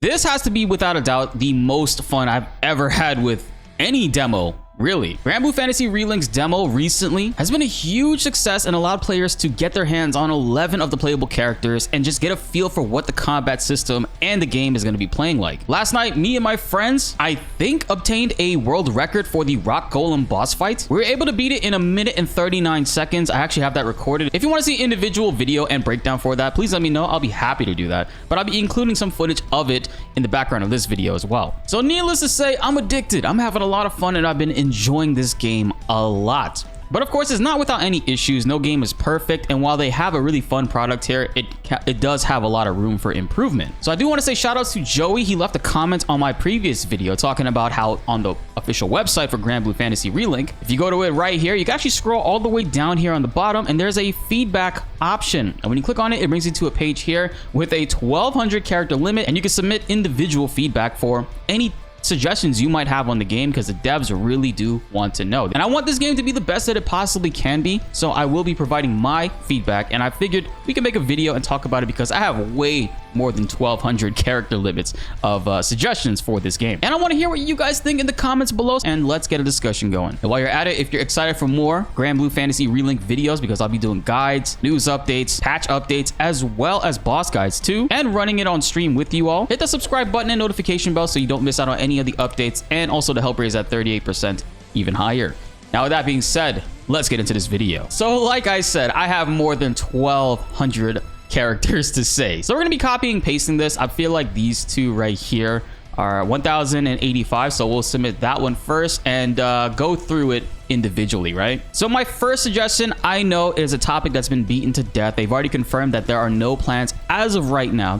This has to be without a doubt the most fun I've ever had with any demo. Really. Granblue Fantasy Relink's demo recently has been a huge success and allowed players to get their hands on 11 of the playable characters and just get a feel for what the combat system and the game is going to be playing like. Last night, me and my friends, I think, obtained a world record for the Rock Golem boss fight. We were able to beat it in 1 minute and 39 seconds. I actually have that recorded. If you want to see individual video and breakdown for that, please let me know. I'll be happy to do that. But I'll be including some footage of it in the background of this video as well. So needless to say, I'm addicted. I'm having a lot of fun and I've been enjoying this game a lot. But of course, it's not without any issues. No game is perfect, and while they have a really fun product here, it does have a lot of room for improvement. So I do want to say shout outs to Joey. He left a comment on my previous video talking about how on the official website for Granblue Fantasy Relink, if you go to it right here, you can actually scroll all the way down here on the bottom, and there's a feedback option. And when you click on it, it brings you to a page here with a 1200 character limit, and you can submit individual feedback for any suggestions you might have on the game, because the devs really do want to know. And I want this game to be the best that it possibly can be, so I will be providing my feedback, and I figured we can make a video and talk about it because I have way more than 1200 character limits of suggestions for this game. And I want to hear what you guys think in the comments below, and let's get a discussion going. And while you're at it, if you're excited for more Granblue Fantasy Relink videos, because I'll be doing guides, news updates, patch updates, as well as boss guides too, and running it on stream with you all, hit the subscribe button and notification bell so you don't miss out on any of the updates, and also to help raise that 38% even higher. Now, with that being said, let's get into this video. So like I said, I have more than 1200 characters to say. So we're going to be copying and pasting this. I feel like these two right here are 1085, so we'll submit that one first and go through it individually, right? So my first suggestion, I know, is a topic that's been beaten to death. They've already confirmed that there are no plans as of right now,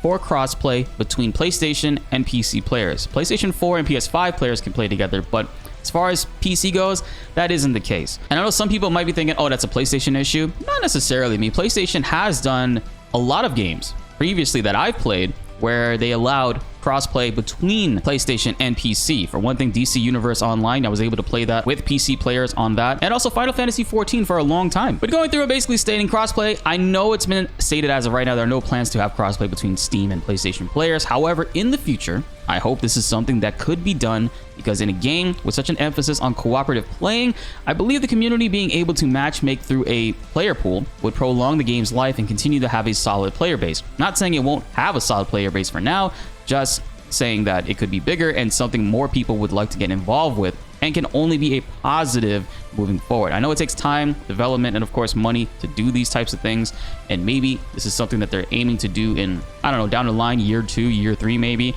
for crossplay between PlayStation and PC players. PlayStation 4 and PS5 players can play together, but as far as PC goes, that isn't the case. And I know some people might be thinking, oh, that's a PlayStation issue. Not necessarily. I mean, PlayStation has done a lot of games previously that I've played where they allowed crossplay between PlayStation and PC. For one thing, DC Universe Online, I was able to play that with PC players on that, and also Final Fantasy 14 for a long time. But going through it, basically stating crossplay, I know it's been stated as of right now, there are no plans to have crossplay between Steam and PlayStation players. However, in the future, I hope this is something that could be done, because in a game with such an emphasis on cooperative playing, I believe the community being able to matchmake through a player pool would prolong the game's life and continue to have a solid player base. Not saying it won't have a solid player base for now, just saying that it could be bigger and something more people would like to get involved with, and can only be a positive moving forward. I know it takes time, development, and of course money to do these types of things, and maybe this is something that they're aiming to do in, I don't know, down the line, year 2, year 3 maybe.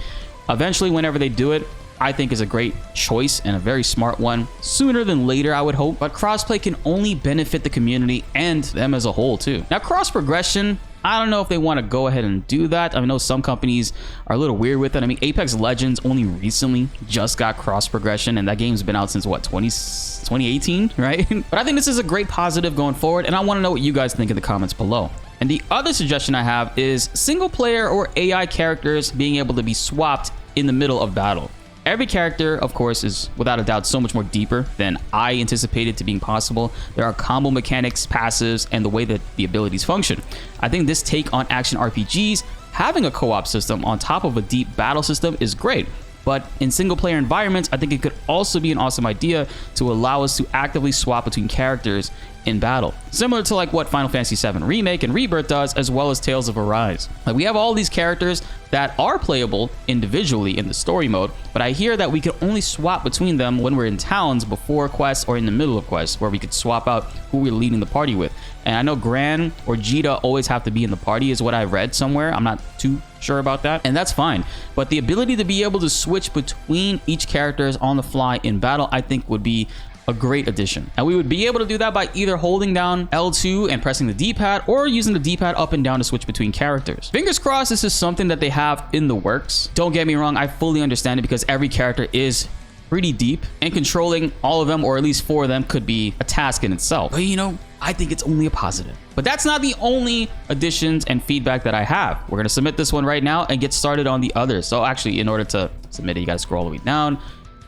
Eventually, whenever they do it, I think is a great choice and a very smart one. Sooner than later, I would hope. But crossplay can only benefit the community and them as a whole too. Now, cross progression, I don't know if they want to go ahead and do that. I know some companies are a little weird with it. I mean, Apex Legends only recently just got cross progression, and that game's been out since what, 2018, right? But I think this is a great positive going forward, and I want to know what you guys think in the comments below. And the other suggestion I have is single player or AI characters being able to be swapped in the middle of battle. Every character, of course, is without a doubt so much more deeper than I anticipated to being possible. There are combo mechanics, passives, and the way that the abilities function. I think this take on action RPGs, having a co-op system on top of a deep battle system is great. But in single player environments, I think it could also be an awesome idea to allow us to actively swap between characters in battle, similar to like what Final Fantasy VII Remake and Rebirth does, as well as Tales of Arise. Like, we have all these characters that are playable individually in the story mode, but I hear that we can only swap between them when we're in towns before quests or in the middle of quests, where we could swap out who we're leading the party with. And I know Gran or Zeta always have to be in the party is what I read somewhere. I'm not too sure about that, and that's fine. But the ability to be able to switch between each characters on the fly in battle, I think would be a great addition. And we would be able to do that by either holding down L2 and pressing the D-pad, or using the D-pad up and down to switch between characters. Fingers crossed this is something that they have in the works. Don't get me wrong, I fully understand it, because every character is pretty deep, and controlling all of them, or at least 4 of them, could be a task in itself. But you know, I think it's only a positive. But that's not the only additions and feedback that I have. We're gonna submit this one right now and get started on the others. So actually, in order to submit it, you gotta scroll all the way down,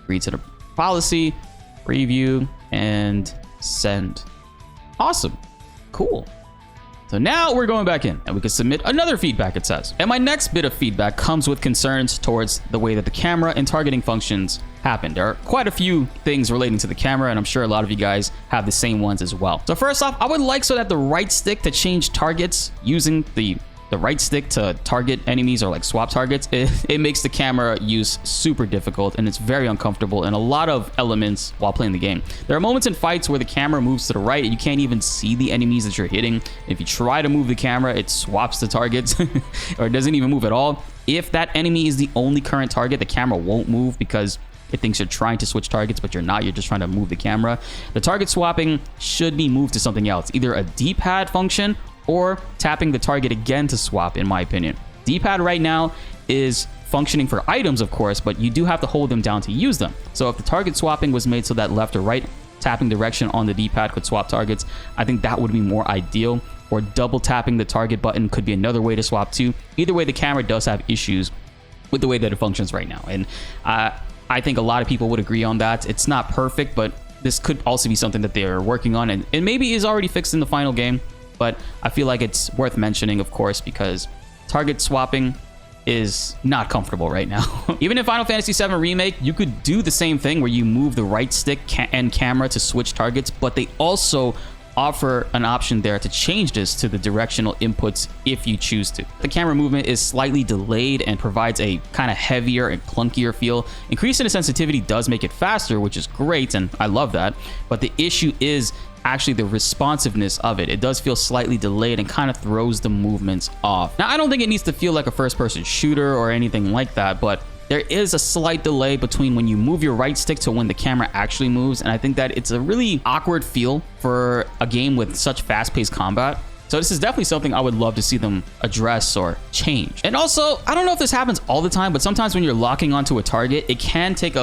read to the policy, preview, and send. Awesome. Cool. So now we're going back in and we can submit another feedback, it says. And my next bit of feedback comes with concerns towards the way that the camera and targeting functions happen. There are quite a few things relating to the camera, and I'm sure a lot of you guys have the same ones as well. So first off, I would like so that the right stick to change targets using the right stick to target enemies or like swap targets, it makes the camera use super difficult and it's very uncomfortable in a lot of elements while playing the game. There are moments in fights where the camera moves to the right and you can't even see the enemies that you're hitting. If you try to move the camera, it swaps the targets or it doesn't even move at all. If that enemy is the only current target, the camera won't move because it thinks you're trying to switch targets, but you're not. You're just trying to move the camera. The target swapping should be moved to something else, either a D-pad function or tapping the target again to swap, in my opinion. D-pad right now is functioning for items, of course, but you do have to hold them down to use them. So if the target swapping was made so that left or right tapping direction on the D-pad could swap targets, I think that would be more ideal. Or double tapping the target button could be another way to swap too. Either way, the camera does have issues with the way that it functions right now. And I think a lot of people would agree on that. It's not perfect, but this could also be something that they're working on and maybe is already fixed in the final game. But I feel like it's worth mentioning, of course, because target swapping is not comfortable right now. Even in Final Fantasy VII Remake, you could do the same thing where you move the right stick and camera to switch targets, but they also offer an option there to change this to the directional inputs if you choose to. The camera movement is slightly delayed and provides a kind of heavier and clunkier feel. Increasing the sensitivity does make it faster, which is great, and I love that. But the issue is actually the responsiveness of it. It does feel slightly delayed and kind of throws the movements off. Now, I don't think it needs to feel like a first-person shooter or anything like that, but there is a slight delay between when you move your right stick to when the camera actually moves, and I think that it's a really awkward feel for a game with such fast-paced combat. So this is definitely something I would love to see them address or change. And also, I don't know if this happens all the time, but sometimes when you're locking onto a target, it can take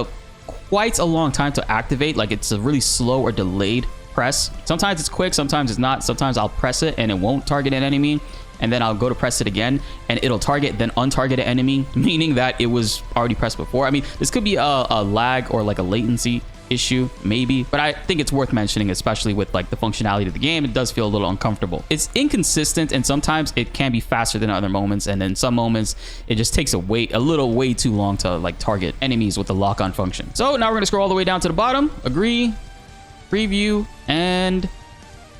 quite a long time to activate. Like, it's a really slow or delayed press. Sometimes it's quick, sometimes it's not. Sometimes I'll press it and it won't target an enemy, and then I'll go to press it again and it'll target then untarget an enemy, meaning that it was already pressed before. I mean, this could be a lag or like a latency issue, maybe, but I think it's worth mentioning, especially with like the functionality of the game. It does feel a little uncomfortable. It's inconsistent, and sometimes it can be faster than other moments, and then some moments it just takes a little way too long to like target enemies with the lock-on function. So now we're gonna scroll all the way down to the bottom, agree, preview, and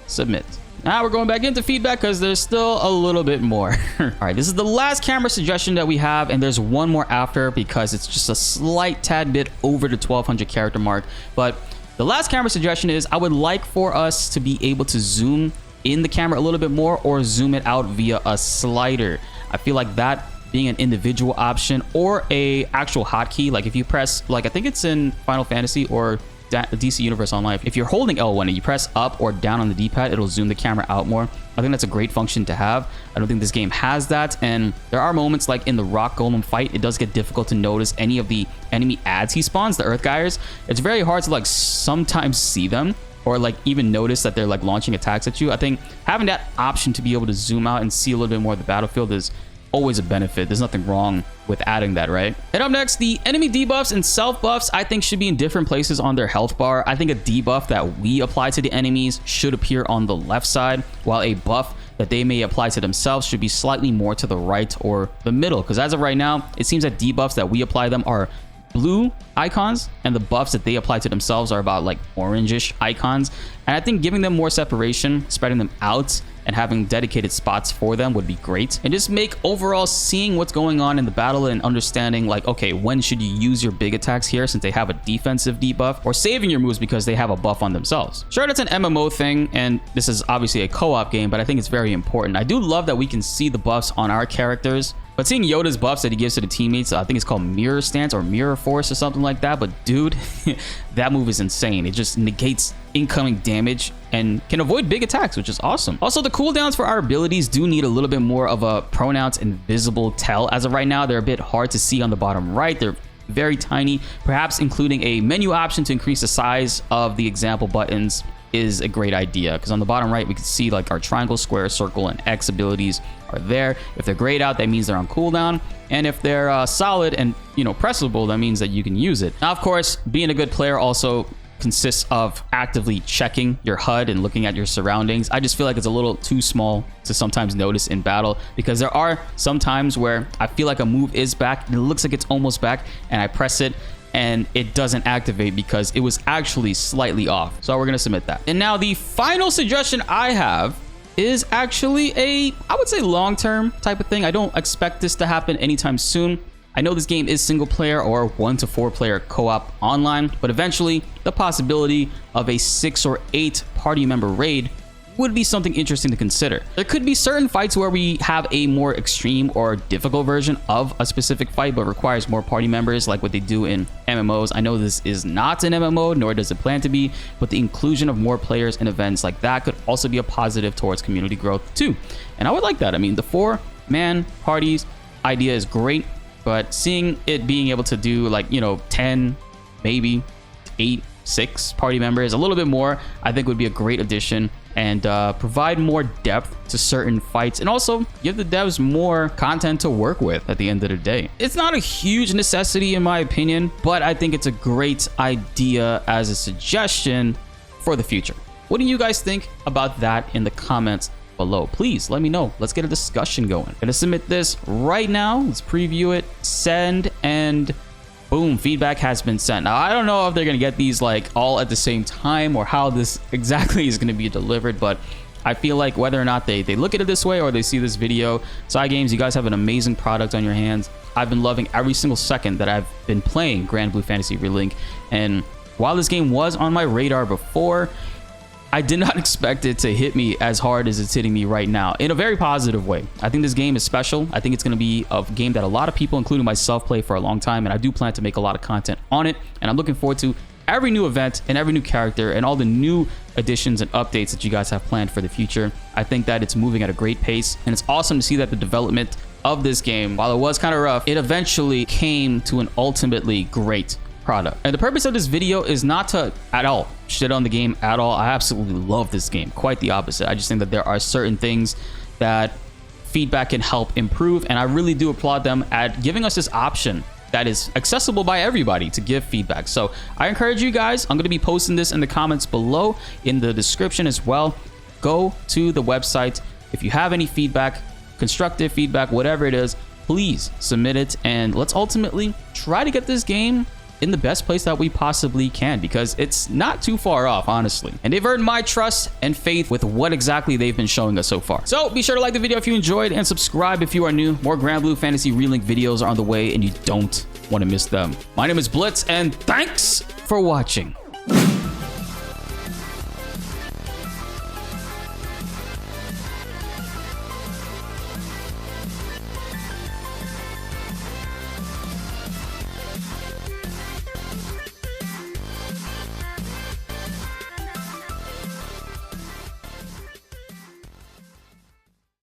submit. Now we're going back into feedback because there's still a little bit more. All right, this is the last camera suggestion that we have, and there's one more after because it's just a slight tad bit over the 1200 character mark. But the last camera suggestion is I would like for us to be able to zoom in the camera a little bit more or zoom it out via a slider. I feel like that being an individual option or a actual hotkey, like if you press, like I think it's in Final Fantasy or DC Universe Online, if you're holding L1 and you press up or down on the D-pad, it'll zoom the camera out more. I think that's a great function to have. I don't think this game has that, and there are moments like in the rock golem fight, it does get difficult to notice any of the enemy ads he spawns, the earth gyres. It's very hard to like sometimes see them or like even notice that they're like launching attacks at you. I think having that option to be able to zoom out and see a little bit more of the battlefield is always a benefit. There's nothing wrong with adding that, right? And up next, the enemy debuffs and self buffs I think should be in different places on their health bar. I think a debuff that we apply to the enemies should appear on the left side, while a buff that they may apply to themselves should be slightly more to the right or the middle, because as of right now, it seems that debuffs that we apply them are blue icons, and the buffs that they apply to themselves are about like orangish icons. And I think giving them more separation, spreading them out, and having dedicated spots for them would be great, and just make overall seeing what's going on in the battle and understanding like, okay, when should you use your big attacks here since they have a defensive debuff, or saving your moves because they have a buff on themselves. Sure, that's an MMO thing, and this is obviously a co-op game, but I think it's very important. I do love that we can see the buffs on our characters, but seeing Yoda's buffs that he gives to the teammates, I think it's called Mirror Stance or Mirror Force or something like that. But dude, that move is insane. It just negates incoming damage and can avoid big attacks, which is awesome. Also, the cooldowns for our abilities do need a little bit more of a pronounced and visible tell. As of right now, they're a bit hard to see on the bottom right. They're very tiny. Perhaps including a menu option to increase the size of the example buttons is a great idea, because on the bottom right we can see like our triangle, square, circle, and X abilities are there. If they're grayed out, that means they're on cooldown, and if they're solid and pressable, that means that you can use it. Now, of course, being a good player also consists of actively checking your HUD and looking at your surroundings. I just feel like it's a little too small to sometimes notice in battle, because there are some times where I feel like a move is back and it looks like it's almost back, and I press it and it doesn't activate because it was actually slightly off. So we're gonna submit that. And now the final suggestion I have is actually I would say long-term type of thing. I don't expect this to happen anytime soon. I know this game is single player or 1 to 4 player co-op online, but eventually the possibility of a 6 or 8 party member raid would be something interesting to consider. There could be certain fights where we have a more extreme or difficult version of a specific fight, but requires more party members, like what they do in MMOs. I know this is not an MMO, nor does it plan to be, but the inclusion of more players in events like that could also be a positive towards community growth too. And I would like that. I mean, the 4-man parties idea is great, but seeing it being able to do, like, you know, 10, maybe 8, 6 party members, a little bit more, I think would be a great addition, and provide more depth to certain fights, and also give the devs more content to work with at the end of the day. It's not a huge necessity in my opinion, but I think it's a great idea as a suggestion for the future. What do you guys think about that in the comments below? Please let me know. Let's get a discussion going. Gonna submit this right now. Let's preview it, send, and boom, feedback has been sent. Now, I don't know if they're gonna get these like all at the same time or how this exactly is gonna be delivered, but I feel like whether or not they look at it this way or they see this video, Cygames, you guys have an amazing product on your hands. I've been loving every single second that I've been playing Granblue Fantasy Relink, and while this game was on my radar before, I did not expect it to hit me as hard as it's hitting me right now, in a very positive way. I think this game is special. I think it's going to be a game that a lot of people, including myself, play for a long time, and I do plan to make a lot of content on it, and I'm looking forward to every new event and every new character and all the new additions and updates that you guys have planned for the future. I think that it's moving at a great pace, and it's awesome to see that the development of this game, while it was kind of rough, it eventually came to an ultimately great product. And the purpose of this video is not to at all shit on the game at all. I absolutely love this game, quite the opposite. I just think that there are certain things that feedback can help improve, and I really do applaud them at giving us this option that is accessible by everybody to give feedback. So I encourage you guys, I'm going to be posting this in the comments below, in the description as well. Go to the website. If you have any feedback, constructive feedback, whatever it is, please submit it, and let's ultimately try to get this game in the best place that we possibly can, because it's not too far off, honestly. And they've earned my trust and faith with what exactly they've been showing us so far. So be sure to like the video if you enjoyed, and subscribe if you are new. More Granblue Fantasy Relink videos are on the way, and you don't want to miss them. My name is BltzZ, and thanks for watching.